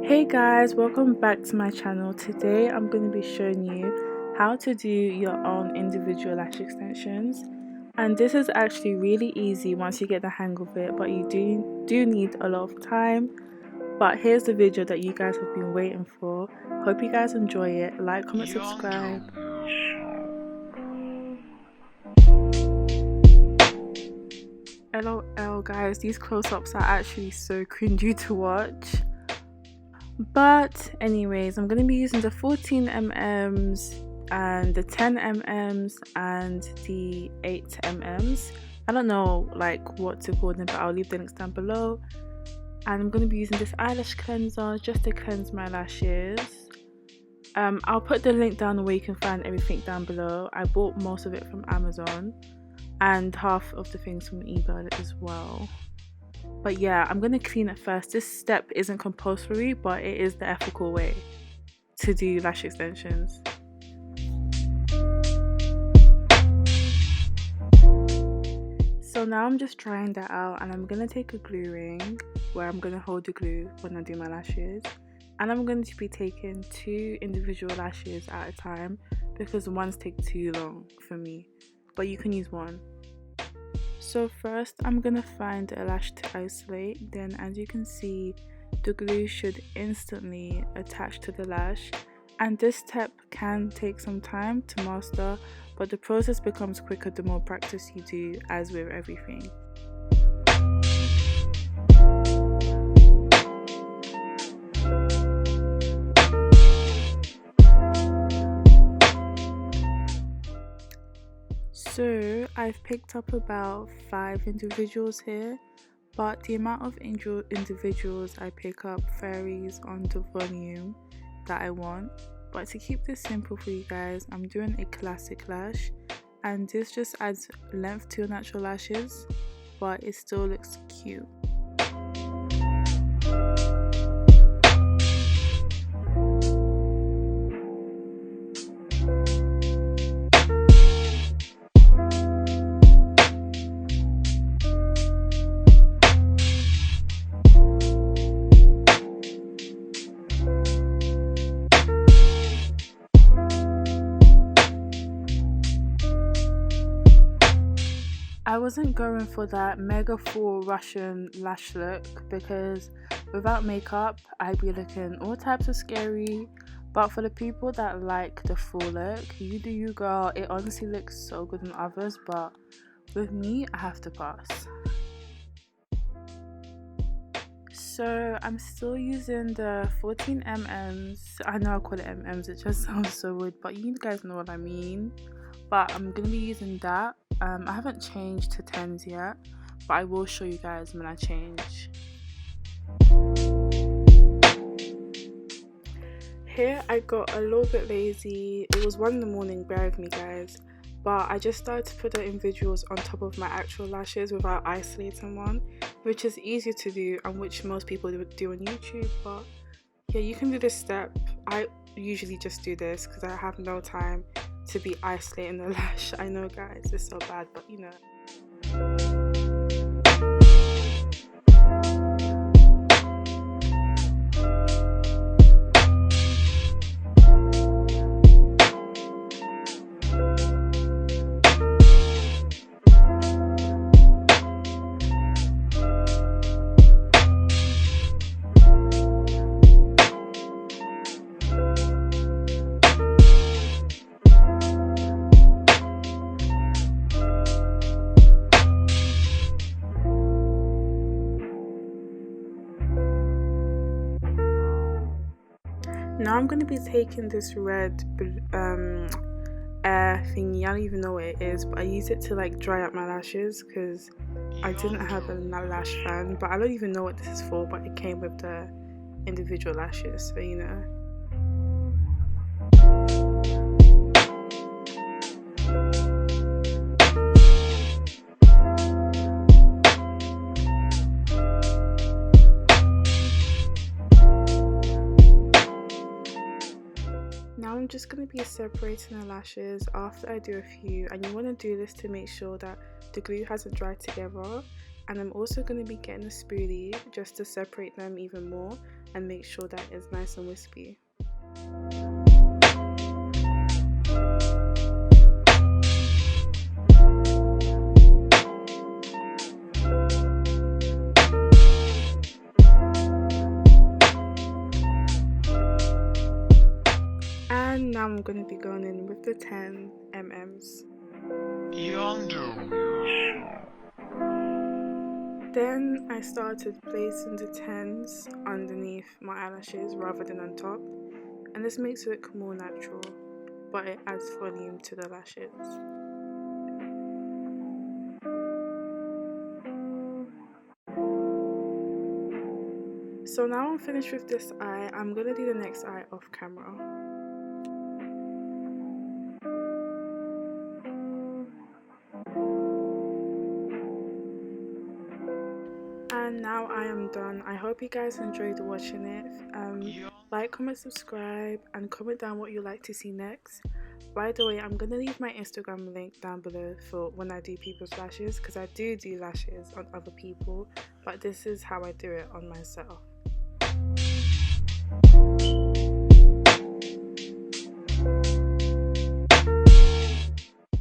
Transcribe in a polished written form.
Hey guys, welcome back to my channel. Today I'm going to be showing you how to do your own individual lash extensions, and this is actually really easy once you get the hang of it, but you do need a lot of time. But here's the video that you guys have been waiting for. Hope you guys enjoy it. Like, comment, subscribe. LOL guys, these close-ups are actually so cringy to watch. But anyways, I'm going to be using the 14mm and the 10mm and the 8mm. I don't know like what to call them, but I'll leave the links down below. And I'm going to be using this eyelash cleanser just to cleanse my lashes. I'll put the link down where you can find everything down below. I bought most of it from Amazon and half of the things from eBay as well. But yeah, I'm going to clean it first. This step isn't compulsory, but it is the ethical way to do lash extensions. So now I'm just drying that out, and I'm going to take a glue ring where I'm going to hold the glue when I do my lashes. And I'm going to be taking 2 individual lashes at a time because ones take too long for me, but you can use one. So first I'm gonna find a lash to isolate. Then as you can see, the glue should instantly attach to the lash, and this step can take some time to master, but the process becomes quicker the more practice you do, as with everything. So I've picked up about 5 individuals here, but the amount of individuals I pick up varies on the volume that I want. But to keep this simple for you guys, I'm doing a classic lash, and this just adds length to your natural lashes, but it still looks cute. I wasn't going for that mega full Russian lash look because without makeup I'd be looking all types of scary, but for the people that like the full look, you do you girl. It honestly looks so good on others, but with me I have to pass. So I'm still using the 14mm. I know I call it mm's, it just sounds so weird, but you guys know what I mean. But I'm gonna be using that. I haven't changed to 10s yet, but I will show you guys when I change. Here I got a little bit lazy. It was 1 in the morning, bear with me guys, but I just started to put the individuals on top of my actual lashes without isolating one, which is easier to do and which most people would do on YouTube. But yeah, you can do this step. I usually just do this because I have no time to be isolating the lash. I know guys, it's so bad, but you know. Now I'm going to be taking this red air thingy. I don't even know what it is, but I use it to like dry up my lashes because I didn't have a lash fan. But I don't even know what this is for, but it came with the individual lashes, so you know. Now I'm just going to be separating the lashes after I do a few, and you want to do this to make sure that the glue hasn't dried together. And I'm also going to be getting a spoolie just to separate them even more, and make sure that it's nice and wispy. And now I'm going to be going in with the 10 mm's. Then I started placing the 10s underneath my eyelashes rather than on top, and this makes it look more natural, but it adds volume to the lashes. So now I'm finished with this eye. I'm going to do the next eye off camera. And now I am done. I hope you guys enjoyed watching it. Like, comment, subscribe, and comment down what you'd like to see next. By the way, I'm going to leave my Instagram link down below for when I do people's lashes, because I do lashes on other people, but this is how I do it on myself.